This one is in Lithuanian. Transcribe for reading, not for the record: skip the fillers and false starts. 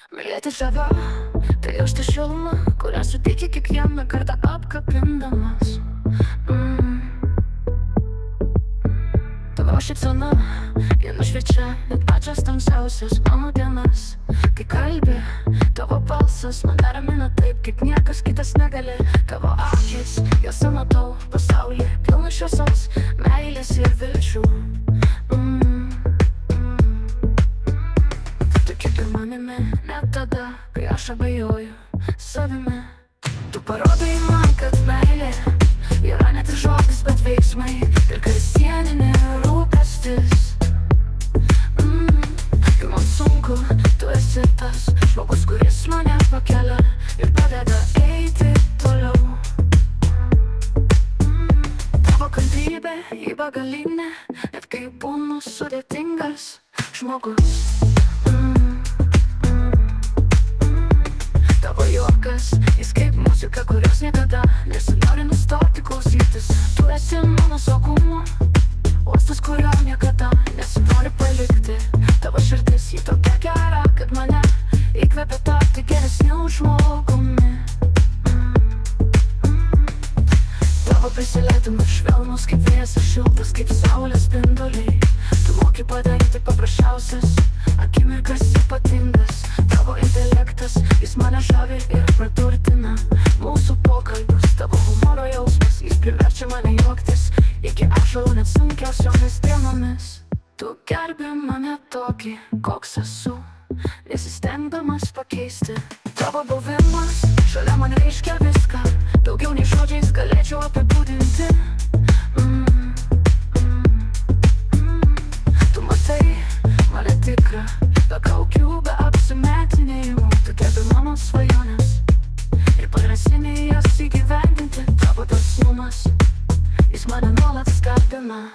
Mylėti save, tai jausti šilumą, kurią suteikia kiekvieną kartą apkabindamas. Tavo šypsena, ji nušviečia net pačias tamsiausias mano dienas. Kai kalbi, tavo balsas man neramina taip, kaip niekas kitas negali. Tavo akis, jose matau pasaulį pilną šviesos, meilės ir vilčių. Tikiu ir manimi, net tada, kai aš abejoju savimi. Tu parodai man, kad meilė yra ne tik žodis, bet veiksmai ir kasdieninė rūpestis. Kai man sunku, tu esi tas žmogus, kuris mane pakelia ir padeda eiti toliau. Tavo kantrybė į begalinę, net kai būnu sudėtingas žmogus. Tavo juokas, jis kaip muzika, kurios niekada nesinori nustoti klausytis. Tu esi mano saugumo uostas, kurio niekada nesinori palikti. Tavo širdis, ji tokia gera, kad mane įkvepia tapti geresniu žmogumi. Tavo prisilietimas švelnus kaip vėjas ir šiltas kaip saulės spinduliai. Tu moki padaryti paprasčiausias akimirkas ypatingas. Tavo intelektas, jis mane žavi ir praturtina mūsų pokalbius. Tavo humoro jausmas, jis priverčia mane juoktis iki ašarų net sunkiausiomis dienomis. Tu gerbi mane tokį, koks esu, nesistengdamas pakeisti. Tavo buvimas šalia man reiškia viską, daugiau nei žodžiais galėčiau apibūdinti. Tu matai mane tikrą, be kaukių, be apsimetinėjimų. Tu gerbi mano svajonės ir padrąsini jas įgyvendinti. Tavo dosnumas, jis mane nuolat skarbina.